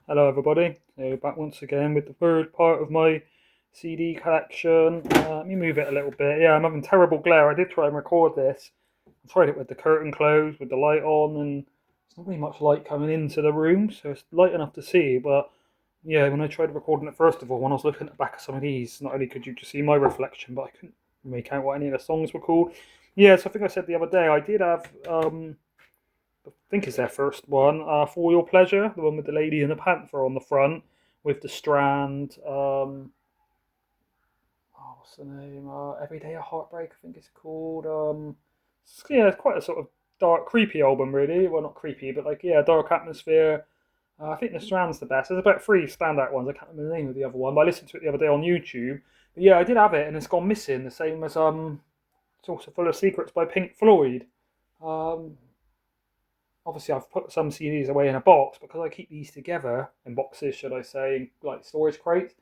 Hello everybody, so back once again with the third part of my CD collection. Let me move it a little bit. Yeah, I'm having terrible glare. I did try and record this. I tried it with the curtain closed, with the light on, and there's not really much light coming into the room, so it's light enough to see, but yeah, when I tried recording it first of all, when I was looking at the back of some of these, not only could you just see my reflection, but I couldn't make out what any of the songs were called. Yeah, so I think I said the other day, I did have I think it's their first one, For Your Pleasure, the one with the lady and the panther on the front, with the strand. What's the name? Every Day a Heartbreak, I think it's called. Yeah, it's quite a sort of dark, creepy album, really. Well, not creepy, but like, yeah, dark atmosphere. I think the strand's the best. There's about three standout ones. I can't remember the name of the other one, but I listened to it the other day on YouTube. But yeah, I did have it, and it's gone missing. The same as it's also Full of Secrets by Pink Floyd. Um, Obviously I've put some CDs away in a box because I keep these together in boxes, should I say, like storage crates.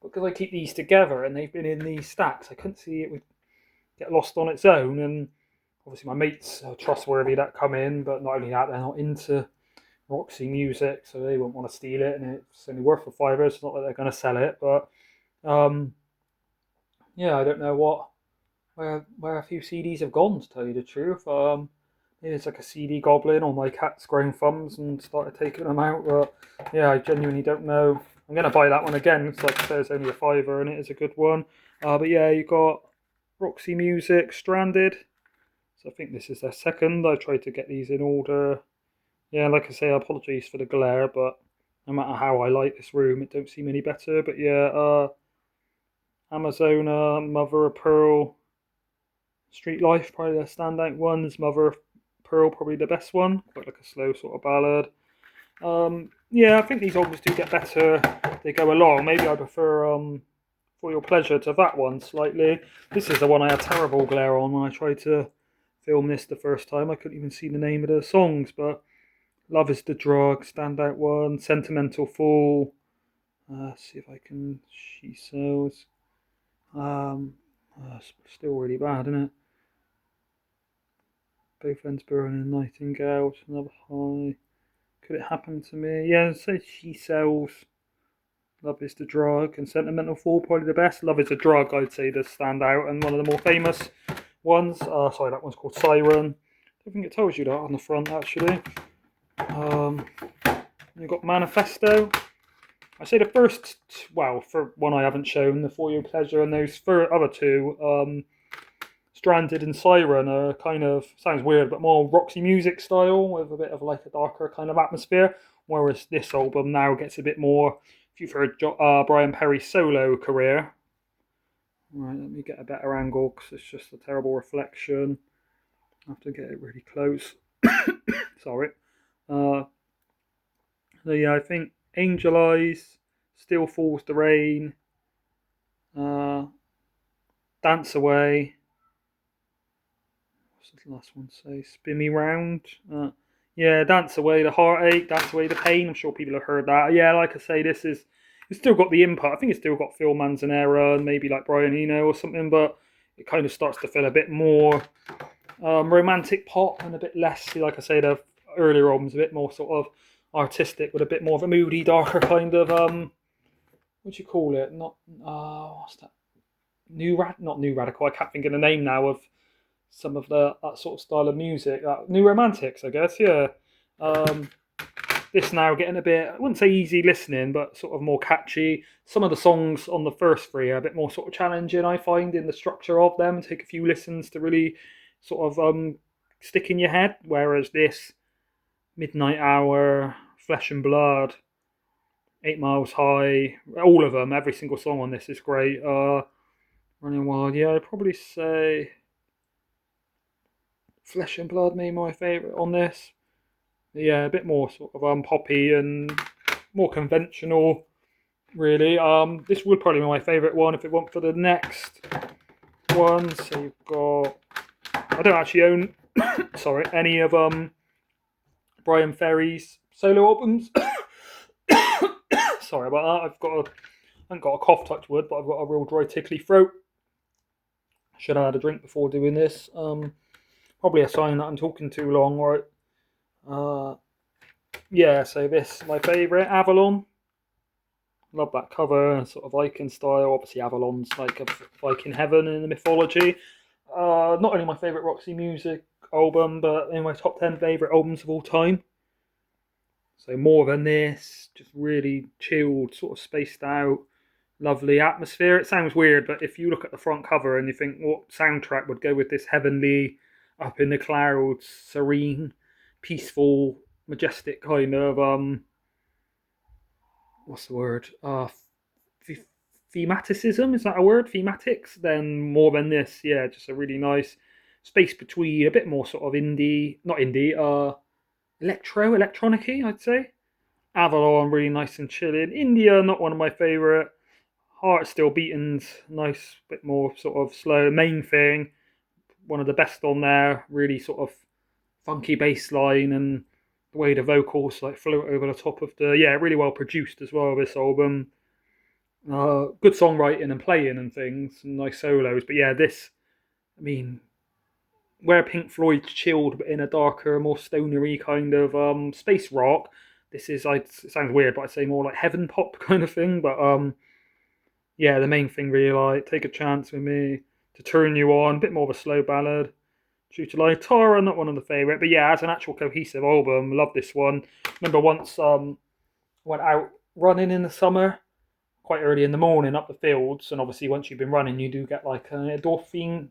Because I keep these together and they've been in these stacks, I couldn't see it would get lost on its own. And obviously my mates are trustworthy that come in, but not only that, they're not into Roxy music, so they won't want to steal it. And it's only worth a fiver. It's not that they're going to sell it, but um, yeah, I don't know where a few CDs have gone, to tell you the truth. Maybe it's like a CD goblin or my cat's grown thumbs and started taking them out. But yeah, I genuinely don't know. I'm going to buy that one again. It's like I say, it's only a fiver and it is a good one. But yeah, you got Roxy Music, Stranded. So I think this is their second. I tried to get these in order. Yeah, like I say, apologies for the glare, but no matter how I light this room, it don't seem any better. But yeah, Amazona, Mother of Pearl, Street Life, probably the standout ones. Mother of Pearl, probably the best one. Quite like a slow sort of ballad. Yeah, I think these albums do get better as they go along. Maybe I prefer For Your Pleasure to that one slightly. This is the one I had terrible glare on when I tried to film this the first time. I couldn't even see the name of the songs, but Love is the Drug, standout one. Sentimental Fool. See if I can. She Sells. Um, Still really bad, isn't it? Both ends burning, Nightingale, another high. Could it happen to me? Yeah, so She Sells. Love is the Drug and Sentimental Fool, probably the best. Love is a Drug, I'd say, does stand out, and one of the more famous ones. Sorry, that one's called Siren. I don't think it tells you that on the front, actually. You've got Manifesto. I say the first, well, for one I haven't shown, the For Your Pleasure, and those other two, Stranded and Siren are kind of, sounds weird, but more Roxy music style with a bit of like a darker kind of atmosphere. Whereas this album now gets a bit more, if you've heard Brian Perry's solo career. Right, let me get a better angle because it's just a terrible reflection. I have to get it really close. Sorry. So yeah, I think Angel Eyes, Still Falls the Rain, uh, Dance Away. What's the last one say? Spin Me Round. Yeah, Dance Away the Heartache, Dance Away the Pain. I'm sure people have heard that. Yeah, like I say, it's still got the input. I think it's still got Phil Manzanera and maybe like Brian Eno or something, but it kind of starts to feel a bit more romantic pop and a bit less, like I say, the earlier albums a bit more sort of artistic with a bit more of a moody, darker kind of what do you call it? Not what's that? Not new radical. I can't think of the name now of some of that sort of style of music. New Romantics, I guess. Yeah. Um, this now getting a bit, I wouldn't say easy listening, but sort of more catchy. Some of the songs on the first three are a bit more sort of challenging, I find, in the structure of them. Take a few listens to really sort of stick in your head. Whereas this Midnight Hour, Flesh and Blood, 8 Miles High, all of them, every single song on this is great. Running Wild, yeah, I'd probably say Flesh and Blood maybe my favourite on this. Yeah, a bit more sort of poppy and more conventional, really. This would probably be my favourite one if it went for the next one. So you've got, I don't actually own sorry, any of Brian Ferry's solo albums. Sorry about that. I haven't got a cough, touch wood, but I've got a real dry tickly throat. Should have had a drink before doing this. Probably a sign that I'm talking too long, right? Yeah, so this my favourite, Avalon. Love that cover, sort of Viking style. Obviously, Avalon's like a Viking heaven in the mythology. Not only my favourite Roxy music album, but in my top 10 favourite albums of all time. So more than this, just really chilled, sort of spaced out, lovely atmosphere. It sounds weird, but if you look at the front cover and you think what soundtrack would go with this heavenly, up in the clouds, serene, peaceful, majestic kind of what's the word? Thematicism, is that a word? Thematics? Then more than this, yeah, just a really nice space between, a bit more sort of indie, not indie, electronic-y, I'd say. Avalon, really nice and chilling. India, not one of my favourite. Heart Still Beating's nice, bit more sort of slow. Main Thing, one of the best on there. Really sort of funky bass line and the way the vocals like float over the top of the, yeah, really well produced as well. This album, good songwriting and playing and things, and nice solos. But yeah, this, I mean, where Pink Floyd chilled but in a darker, more stonery kind of space rock. This is, it sounds weird, but I'd say more like heaven pop kind of thing. But yeah, the main thing really like Take a Chance with Me, To Turn You On, a bit more of a slow ballad. True to Life, Tara, not one of the favourite, but yeah, as an actual cohesive album, love this one. Remember once went out running in the summer, quite early in the morning up the fields, and obviously once you've been running, you do get like an endorphin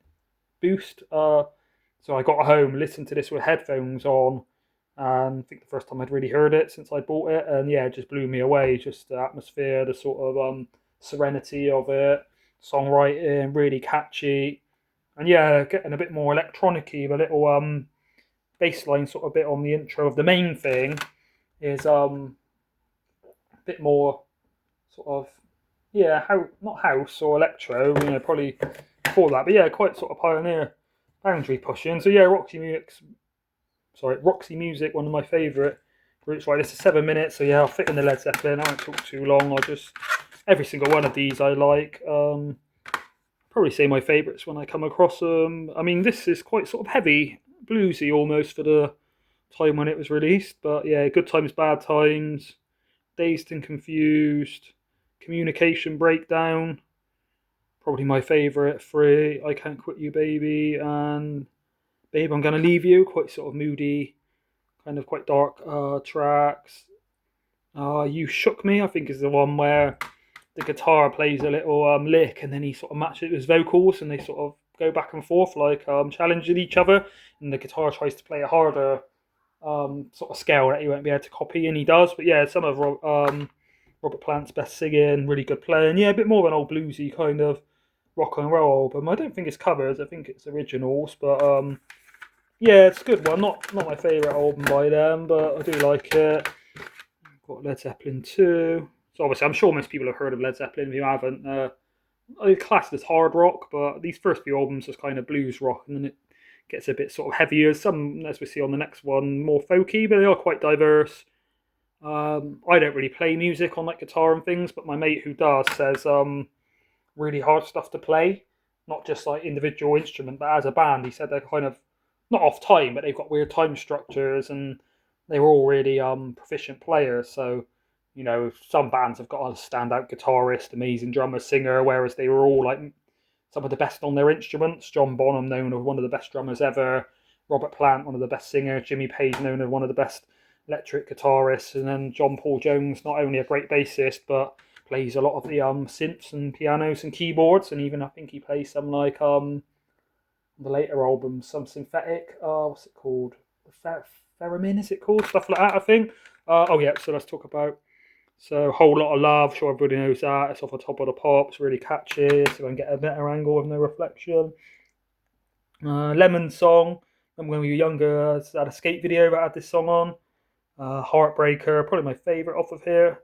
boost. So I got home, listened to this with headphones on, and I think the first time I'd really heard it since I bought it, and yeah, it just blew me away. Just the atmosphere, the sort of serenity of it, songwriting, really catchy, and yeah, getting a bit more electronic-y. The little bass line sort of bit on the intro of the main thing is a bit more sort of, yeah, how not house or electro, probably call that, but yeah, quite sort of pioneer, boundary pushing. So yeah, Roxy Music, one of my favourite groups. Right, this is 7 minutes, so yeah, I'll fit in the Led Zeppelin. I won't talk too long. I'll just every single one of these I like. Probably say my favourites when I come across them. I mean, this is quite sort of heavy, bluesy almost for the time when it was released. But yeah, Good Times, Bad Times, Dazed and Confused, Communication Breakdown. Probably my favourite three. I Can't Quit You, Baby, and Babe, I'm Gonna Leave You. Quite sort of moody, kind of quite dark tracks. You Shook Me, I think, is the one where the guitar plays a little lick and then he sort of matches it with his vocals and they sort of go back and forth like challenging each other, and the guitar tries to play a harder sort of scale that he won't be able to copy, and he does. But yeah, some of Robert Plant's best singing, really good playing. Yeah, a bit more of an old bluesy kind of rock and roll album. I don't think it's covers, I think it's originals, but yeah, it's a good one. Not my favourite album by them, but I do like it. Got Led Zeppelin 2. So obviously, I'm sure most people have heard of Led Zeppelin. If you haven't, it's classed as hard rock, but these first few albums is kind of blues rock, and then it gets a bit sort of heavier. Some, as we see on the next one, more folky, but they are quite diverse. I don't really play music on like guitar and things, but my mate who does says really hard stuff to play, not just like individual instrument, but as a band. He said they're kind of not off time, but they've got weird time structures, and they were all really proficient players. So some bands have got a standout guitarist, amazing drummer, singer, whereas they were all like some of the best on their instruments. John Bonham, known as one of the best drummers ever. Robert Plant, one of the best singers. Jimmy Page, known as one of the best electric guitarists. And then John Paul Jones, not only a great bassist, but plays a lot of the synths and pianos and keyboards. And even I think he plays some like the later albums, some synthetic. What's it called? Theremin, is it called? Stuff like that, I think. Oh yeah, so let's talk about Whole Lot of Love. Sure, everybody knows that. It's off the Top of the Pops, really catchy. So I can get a better angle with No Reflection. Lemon Song. Remember when we were younger, I had a skate video that had this song on. Heartbreaker, probably my favourite off of here.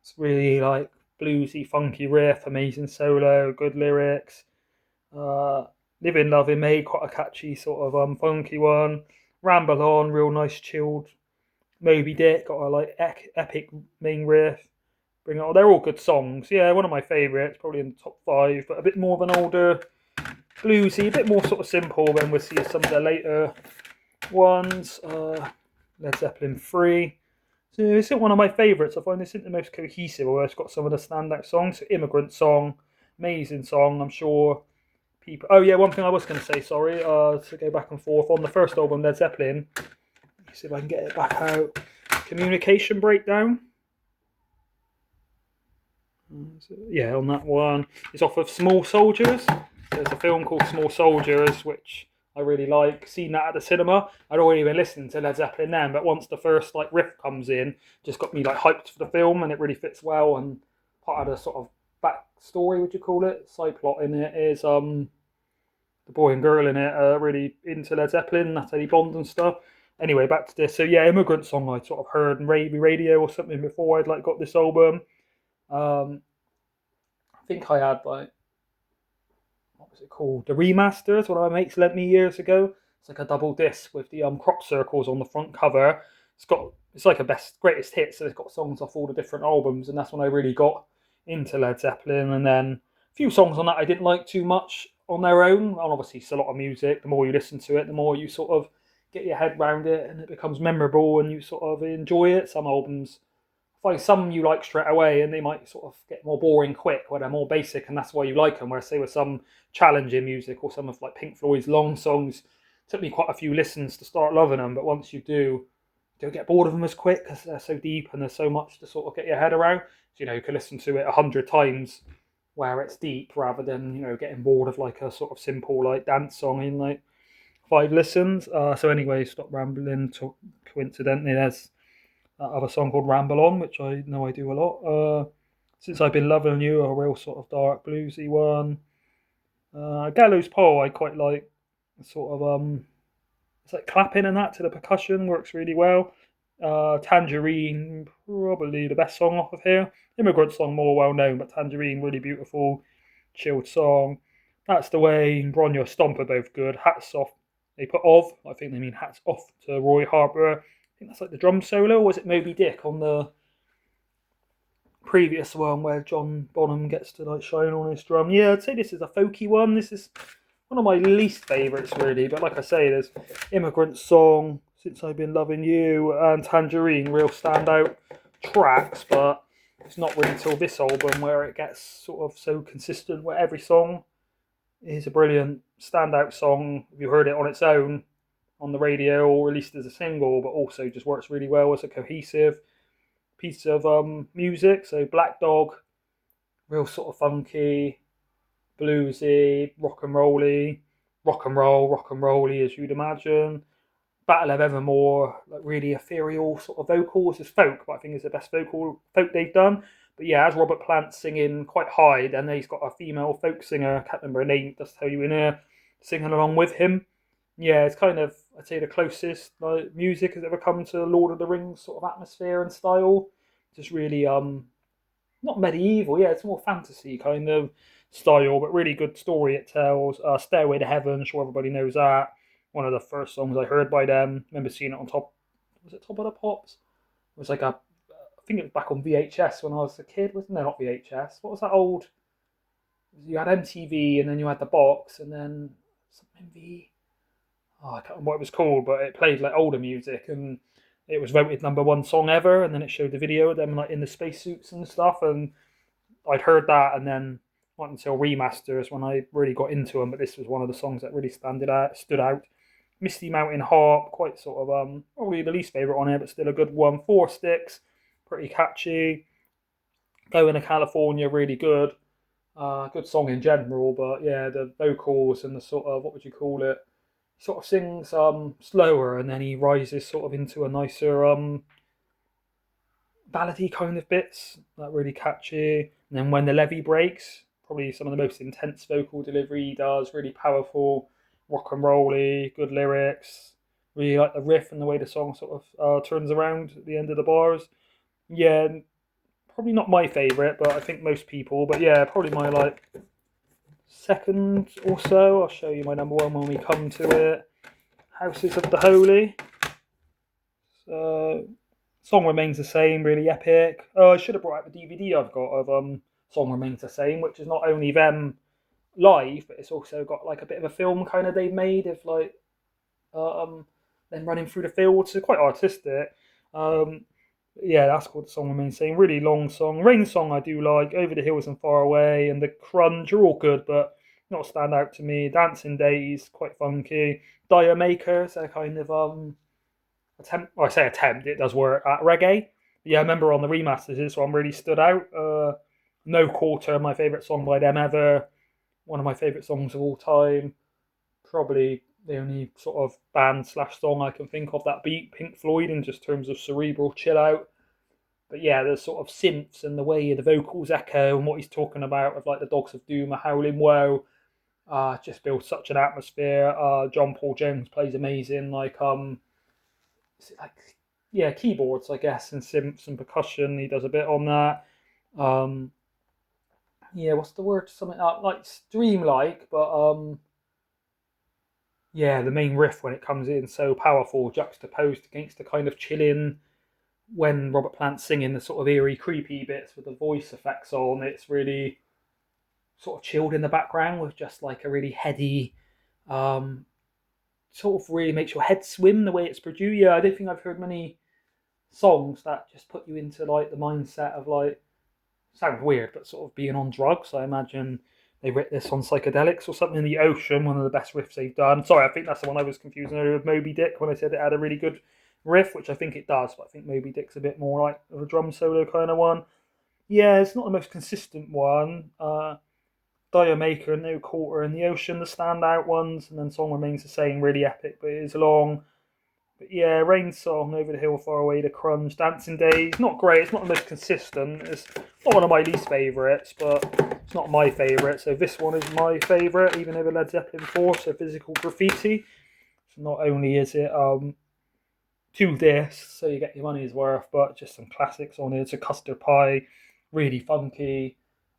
It's really like bluesy, funky riff, amazing solo, good lyrics. Living Loving Me, quite a catchy sort of funky one. Ramble On, real nice chilled. Moby Dick, got a like epic main riff. Bring It On, they're all good songs. Yeah, one of my favourites, probably in the top 5, but a bit more of an older bluesy, a bit more sort of simple when we see some of their later ones. Led Zeppelin 3. So it's one of my favourites. I find this the most cohesive, where it's got some of the standout songs. So Immigrant Song, amazing song. I'm sure people. Oh yeah, one thing I was going to say. Sorry, to go back and forth on the first album, Led Zeppelin. Let's see if I can get it back out. Communication Breakdown. Yeah, on that one. It's off of Small Soldiers. There's a film called Small Soldiers, which I really like. Seen that at the cinema. I'd already been listening to Led Zeppelin then, but once the first like riff comes in, just got me like hyped for the film, and it really fits well. And part of the sort of backstory, would you call it, side plot in it is the boy and girl in it are really into Led Zeppelin, Natalie Bond and stuff. Anyway, back to this. So yeah, Immigrant Song I sort of heard on radio or something before I'd like got this album. Um, I think I had like, what was it called? The remasters, one of my mates lent me years ago. It's like a double disc with the crop circles on the front cover. It's like a best greatest hits, so it's got songs off all the different albums, and that's when I really got into Led Zeppelin. And then a few songs on that I didn't like too much on their own. And obviously, it's a lot of music. The more you listen to it, the more you sort of get your head around it, and it becomes memorable, and you sort of enjoy it. Some albums, find some you like straight away, and they might sort of get more boring quick, where they're more basic, and that's why you like them. Whereas, say, with some challenging music or some of like Pink Floyd's long songs, it took me quite a few listens to start loving them. But once you do, you don't get bored of them as quick because they're so deep and there's so much to sort of get your head around. So, you can listen to it 100 times where it's deep, rather than getting bored of like a sort of simple like dance song in like 5 listens. So anyway, stop rambling. Coincidentally, there's that other song called Ramble On, which I know I do a lot. Since I've Been Loving You, a real sort of dark bluesy one. Gallows Pole I quite like. Sort of it's like clapping and that to the percussion works really well. Tangerine, probably the best song off of here. Immigrant Song more well known, but Tangerine really beautiful, chilled song. That's the Way, Bronyo Stomp are both good. Hats off. They put I think they mean hats off to Roy Harper. I think that's like the drum solo, or was it Moby Dick on the previous one where John Bonham gets to like shine on his drum? Yeah, I'd say this is a folky one. This is one of my least favourites really, but like I say, there's Immigrant Song, Since I've Been Loving You, and Tangerine, real standout tracks, but it's not really until this album where it gets sort of so consistent, where every song is a brilliant standout song if you heard it on its own on the radio or released as a single, but also just works really well as a cohesive piece of music. So Black Dog, real sort of funky, bluesy, rock and rolly as you'd imagine. Battle of Evermore, like really ethereal sort of vocals. It's folk, but I think it's the best folk they've done. But yeah, as Robert Plant singing quite high, then he's got a female folk singer, I can't remember her name, just tell you in here, singing along with him. Yeah, it's kind of, I'd say, the closest like music has ever come to Lord of the Rings sort of atmosphere and style. Just really not medieval, yeah, it's more fantasy kind of style, but really good story it tells. Stairway to Heaven, sure everybody knows that. One of the first songs I heard by them. Remember seeing it on top, was it Top of the Pops? It was like I think it was back on VHS when I was a kid, wasn't there? Not VHS. What was that old? You had MTV and then you had the box and then something I can't remember what it was called, but it played like older music and it was voted #1 song ever. And then it showed the video of them like in the spacesuits and stuff. And I'd heard that, and then not until remasters when I really got into them. But this was one of the songs that really stood out. Misty Mountain Harp, quite sort of probably the least favourite on here, but still a good one. Four Sticks, pretty catchy. Going to California, really good. Good song in general, but yeah, the vocals and the sort of, what would you call it? Sort of sings slower, and then he rises sort of into a nicer ballady kind of bits, that really catchy. And then When the Levee Breaks, probably some of the most intense vocal delivery he does, really powerful, rock and rolly, good lyrics. Really like the riff and the way the song sort of turns around at the end of the bars. Yeah, probably not my favourite, but I think most people. But yeah, probably my like second or so. I'll show you my #1 when we come to it. Houses of the Holy. So, song remains the same, really epic. Oh, I should have brought out the DVD I've got of Song Remains the Same, which is not only them live, but it's also got like a bit of a film kind of they've made of like them running through the fields. So quite artistic. Yeah, that's called The Song Remains Same. Really long song. Rain Song I do like. Over the Hills and Far Away and The Crunch are all good, but not stand out to me. Dancing Days, quite funky. Dire Makers, they're kind of attempt. Well, I say attempt, it does work at reggae. Yeah, I remember on the remasters, this one really stood out. No Quarter, my favourite song by them ever. One of my favourite songs of all time. Probably the only sort of band slash song I can think of that beat Pink Floyd in just terms of cerebral chill out. But yeah, the sort of synths and the way the vocals echo and what he's talking about of like the Dogs of Doom, a howling woe, just builds such an atmosphere. John Paul Jones plays amazing. Is it like yeah, keyboards I guess and synths and percussion. He does a bit on that. Um, yeah, what's the word to sum it up? Like dreamlike, but yeah, the main riff when it comes in so powerful, juxtaposed against the kind of chilling when Robert Plant's singing the sort of eerie, creepy bits with the voice effects on. It's really sort of chilled in the background with just like a really heady, um, sort of really makes your head swim the way it's produced. Yeah, I don't think I've heard many songs that just put you into like the mindset of like sounds weird, but sort of being on drugs. I imagine they wrote this on psychedelics or something. In the Ocean, one of the best riffs they've done. Sorry, I think that's the one I was confusing earlier with Moby Dick when I said it had a really good riff, which I think it does, but I think Moby Dick's a bit more like a drum solo kind of one. Yeah, it's not the most consistent one. Dire Maker and No Quarter in the Ocean, the standout ones, and then Song Remains the Same, really epic, but it is long. But yeah, Rain Song, Over the Hill, Far Away, The Crunch, Dancing Days, not great. It's not the most consistent. It's not one of my least favourites, but it's not my favourite. So this one is my favourite, even over Led Zeppelin 4, so Physical Graffiti. So not only is it 2 discs, so you get your money's worth, but just some classics on it. It's a Custard Pie, really funky,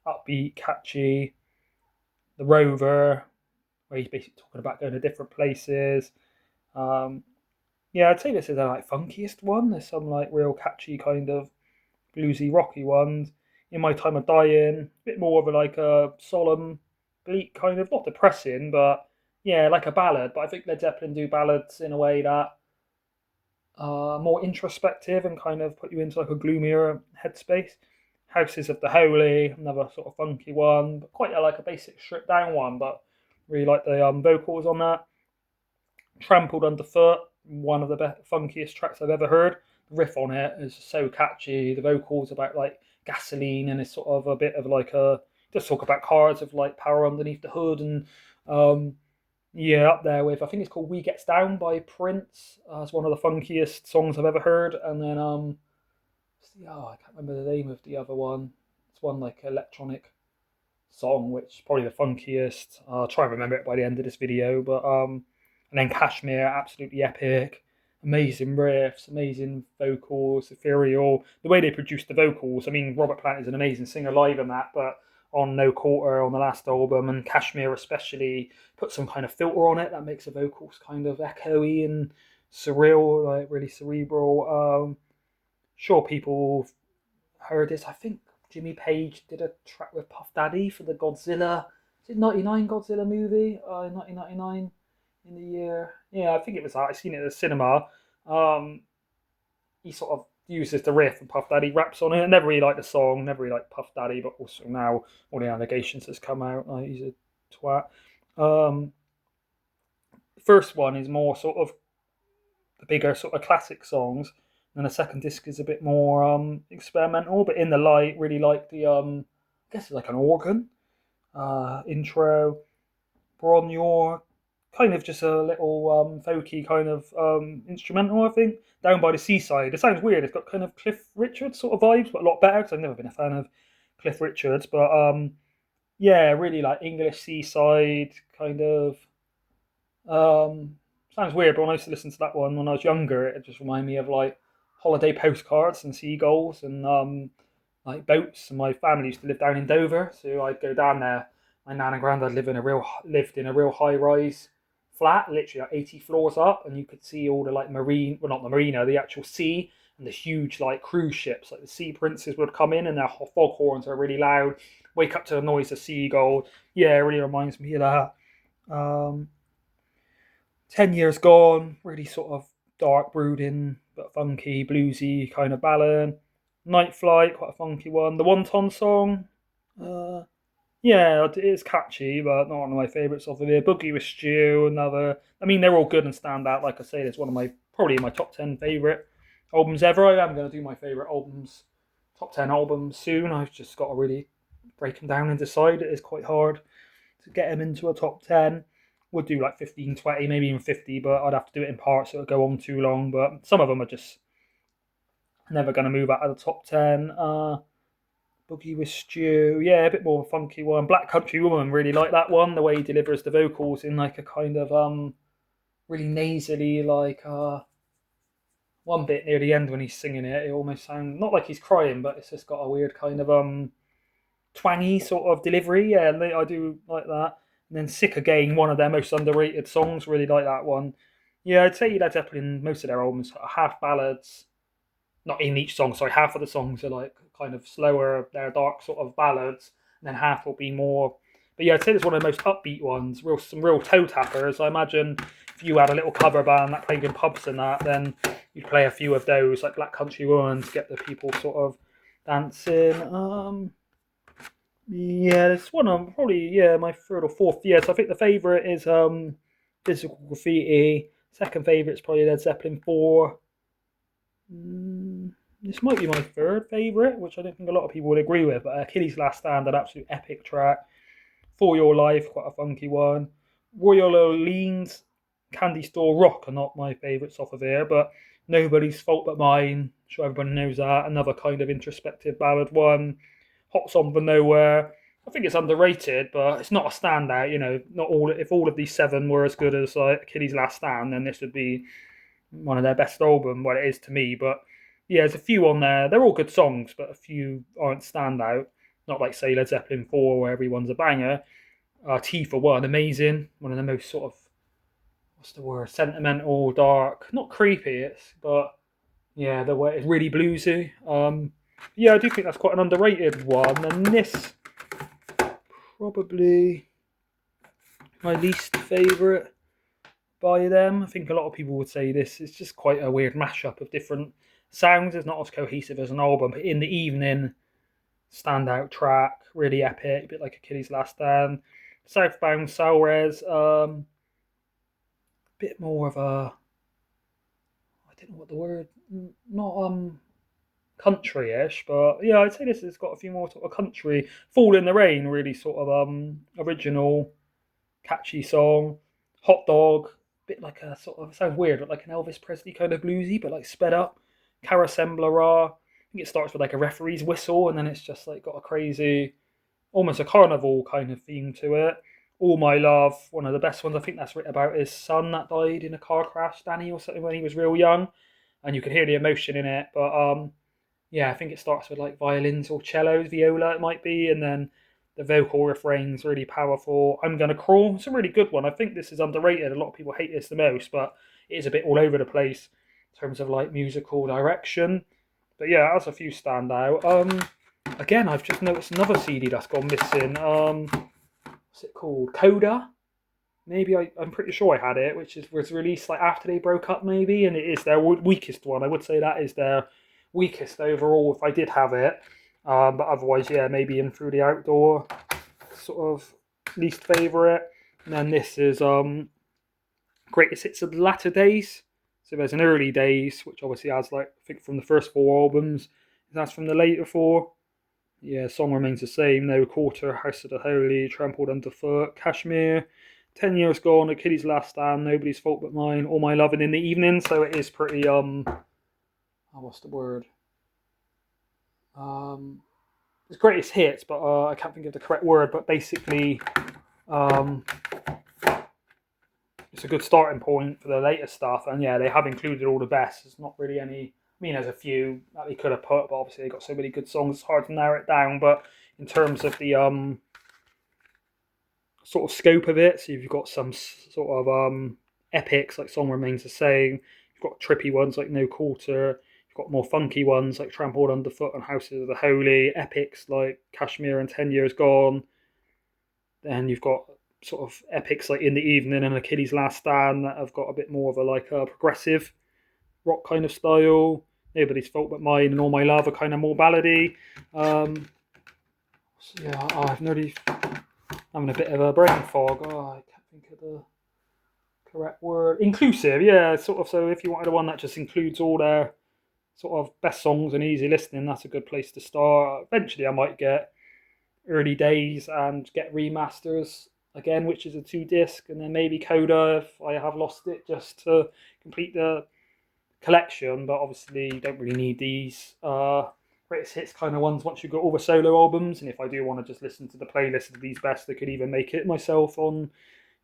upbeat, catchy. The Rover, where he's basically talking about going to different places. Um, yeah, I'd say this is the like funkiest one. There's some like real catchy kind of bluesy rocky ones. In My Time of Dying, a bit more of a like a solemn, bleak kind of not depressing, but yeah, like a ballad. But I think Led Zeppelin do ballads in a way that are more introspective and kind of put you into like a gloomier headspace. Houses of the Holy, another sort of funky one, but quite like a basic stripped down one, but really like the vocals on that. Trampled Underfoot, one of the funkiest tracks I've ever heard. The riff on it is so catchy. The vocals about like gasoline and it's sort of a bit of like a just talk about cars of like power underneath the hood and um, yeah, up there with I think it's called "We Gets Down" by Prince. It's one of the funkiest songs I've ever heard. And then oh, I can't remember the name of the other one. It's one like electronic song, which is probably the funkiest. I'll try and remember it by the end of this video. But and then Kashmir, absolutely epic, amazing riffs, amazing vocals, ethereal. The way they produced the vocals, I mean, Robert Plant is an amazing singer live in that, but on No Quarter on the last album and Kashmir especially put some kind of filter on it that makes the vocals kind of echoey and surreal, like really cerebral. Sure, people heard this. I think Jimmy Page did a track with Puff Daddy for the Godzilla. Is it 99 Godzilla movie? 1999 in the year. Yeah, I think it was that. I seen it at the cinema. Um, he sort of uses the riff and Puff Daddy raps on it. I never really liked the song, never really liked Puff Daddy, but also now all the allegations has come out. Like he's a twat. Um, first one is more sort of the bigger sort of classic songs. And the second disc is a bit more experimental, but in the light, really like the I guess it's like an organ intro. Bron Your, kind of just a little folky kind of instrumental, I think. Down by the Seaside. It sounds weird. It's got kind of Cliff Richards sort of vibes, but a lot better because I've never been a fan of Cliff Richards. But yeah, really like English seaside kind of. Sounds weird, but when I used to listen to that one when I was younger, it just reminded me of like holiday postcards and seagulls and like boats. And my family used to live down in Dover, so I'd go down there. My nan and granddad lived in a real high rise flat, literally like 80 floors up, and you could see all the like marine, well not the marina, the actual sea, and the huge like cruise ships, like the Sea Princes would come in, and their foghorns are really loud. Wake up to the noise of seagull. Yeah, it really reminds me of that. 10 years gone, really sort of dark, brooding, but funky, bluesy kind of ballad. Night Flight, quite a funky one. The Wonton Song, uh, yeah, it's catchy, but not one of my favourites off of here. Boogie with Stew, another. I mean, they're all good and stand out. Like I say, it's one of my probably my top 10 favourite albums ever. I am going to do my favourite albums, top 10 albums soon. I've just got to really break them down and decide. It is quite hard to get them into a top 10. Would do like 15, 20, maybe even 50, but I'd have to do it in parts, so it would go on too long. But some of them are just never going to move out of the top 10. Boogie with Stew, yeah, a bit more funky one. Black Country Woman, really like that one. The way he delivers the vocals in like a kind of really nasally, like one bit near the end when he's singing it, it almost sounds not like he's crying, but it's just got a weird kind of twangy sort of delivery. Yeah, and I do like that. And then Sick Again, one of their most underrated songs. Really like that one. Yeah, I'd say Led Zeppelin, most of their albums are half ballads, not in each song. Sorry, half of the songs are like kind of slower, they're dark sort of ballads, and then half will be more. But yeah, I'd say it's one of the most upbeat ones. Some real toe tappers. I imagine if you had a little cover band that played in pubs and that, then you'd play a few of those, like Black Country Woman, to get the people sort of dancing. Yeah, it's one of probably my third or fourth. Yeah, so I think the favourite is Physical Graffiti. Second favourite is probably Led Zeppelin 4. This might be my third favourite, which I don't think a lot of people would agree with, but Achilles' Last Stand, an absolute epic track. For Your Life, quite a funky one. Royal Orleans, Candy Store Rock are not my favourites off of here, but Nobody's Fault But Mine, I'm sure everybody knows that. Another kind of introspective ballad one. Hot Song for Nowhere. I think it's underrated, but it's not a standout. You know, not all. If all of these seven were as good as like Achilles' Last Stand, then this would be one of their best album. Well, it is to me, but yeah, there's a few on there. They're all good songs, but a few aren't standout. Not like say Led Zeppelin 4, where everyone's a banger. T for One, amazing. One of the most sort of what's the word? Sentimental, dark, not creepy. But yeah, the way it's really bluesy. Yeah, I do think that's quite an underrated one. And this probably my least favourite by them. I think a lot of people would say this is just quite a weird mashup of different sounds. It's not as cohesive as an album, but in the evening, standout track, really epic, a bit like Achilles' Last Stand. Southbound Soulres, bit more of a I don't know what the word, not country-ish, but yeah, I'd say this has got a few more sort of country. Fall in the Rain, really sort of original, catchy song. Hot Dog, bit like a sort of sounds weird, but like an Elvis Presley kind of bluesy, but like sped up. Carasemblara, I think it starts with like a referee's whistle, and then it's just like got a crazy, almost a carnival kind of theme to it. All My Love, one of the best ones. I think that's written about his son that died in a car crash, Danny or something, when he was real young, and you can hear the emotion in it. But yeah, I think it starts with like violins or cellos, viola it might be, and then the vocal refrain's really powerful. I'm Gonna Crawl, it's a really good one. I think this is underrated. A lot of people hate this the most, but it is a bit all over the place in terms of like musical direction. But yeah, that's a few stand out. Again, I've just noticed another CD that's gone missing. What's it called? Coda. Maybe I'm pretty sure I had it, which was released like after they broke up, maybe, and it is their weakest one. I would say that is their weakest overall if I did have it. But otherwise, yeah, maybe In Through the Outdoor, sort of least favourite. And then this is Greatest Hits of the Latter Days. So there's an Early Days, which obviously has like I think from the first four albums. That's from the later four. Yeah, song remains the same. No Quarter, House of the Holy, Trampled Underfoot, Kashmir, 10 Years Gone, Achilles' Last Stand, Nobody's Fault But Mine, All My Lovin' in the Evening. So it is pretty what's the word? It's greatest hits, but I can't think of the correct word. But basically, it's a good starting point for the later stuff. And yeah, they have included all the best. There's not really any. I mean, there's a few that they could have put, but obviously they got so many good songs. It's hard to narrow it down. But in terms of the sort of scope of it, so you've got some sort of epics like Song Remains the Same. You've got trippy ones like No Quarter. Got more funky ones like Trampled Underfoot and Houses of the Holy, epics like Kashmir and 10 Years Gone. Then you've got sort of epics like In the Evening and Achilles' Last Stand that have got a bit more of a like a progressive rock kind of style. Nobody's Fault But Mine and All My Love are kind of more ballady. So yeah, I've nearly having a bit of a brain fog. Oh, I can't think of the correct word. Inclusive, yeah, sort of. So if you wanted one that just includes all their sort of best songs and easy listening, that's a good place to start. Eventually, I might get Early Days and get remasters again, which is a 2 disc, and then maybe Coda if I have lost it, just to complete the collection. But obviously, you don't really need these greatest hits kind of ones once you've got all the solo albums. And if I do want to just listen to the playlist of these best, I could even make it myself on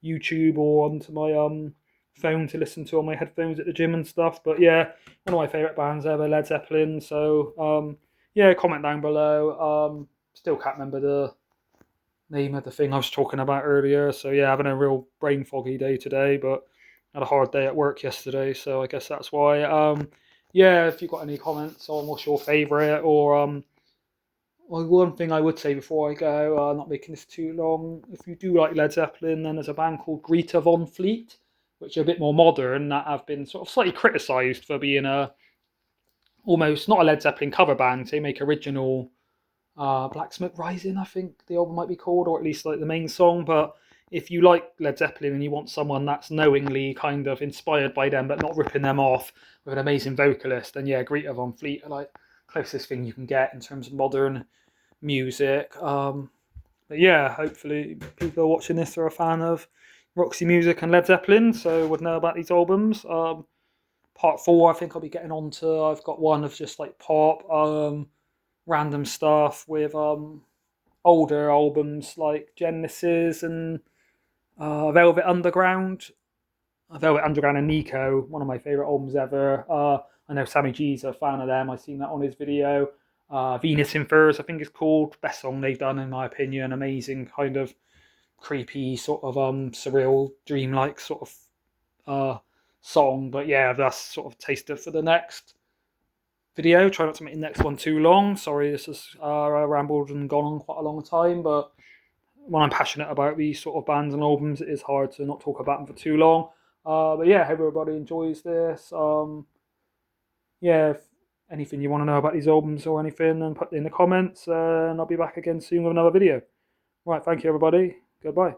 YouTube or onto my phone to listen to on my headphones at the gym and stuff. But yeah, one of my favourite bands ever, Led Zeppelin. So yeah, comment down below. Still can't remember the name of the thing I was talking about earlier. So yeah, having a real brain foggy day today, but had a hard day at work yesterday, so I guess that's why. Yeah, if you've got any comments on what's your favourite, or well, one thing I would say before I go, not making this too long, if you do like Led Zeppelin, then there's a band called Greta Von Fleet, which are a bit more modern, that have been sort of slightly criticised for being a almost not a Led Zeppelin cover band. They make original Black Smoke Rising, I think the album might be called, or at least like the main song. But if you like Led Zeppelin and you want someone that's knowingly kind of inspired by them but not ripping them off with an amazing vocalist, then yeah, Greta Von Fleet are like closest thing you can get in terms of modern music. But yeah, hopefully people watching this are a fan of Roxy music and Led Zeppelin, so would know about these albums. Part 4, I think I'll be getting onto. I've got one of just like pop, random stuff with older albums like Genesis and Velvet Underground. Velvet Underground and Nico, one of my favourite albums ever. I know Sammy G's a fan of them. I've seen that on his video. Venus in Furs, I think it's called. Best song they've done, in my opinion. Amazing, kind of creepy, sort of surreal, dreamlike sort of song. But yeah, that's sort of taster for the next video. Try not to make the next one too long. Sorry, this has rambled and gone on quite a long time, but when I'm passionate about these sort of bands and albums, it is hard to not talk about them for too long. But yeah, hope everybody enjoys this. Yeah, if anything you want to know about these albums or anything, then put it in the comments, and I'll be back again soon with another video. Right, thank you everybody. Goodbye.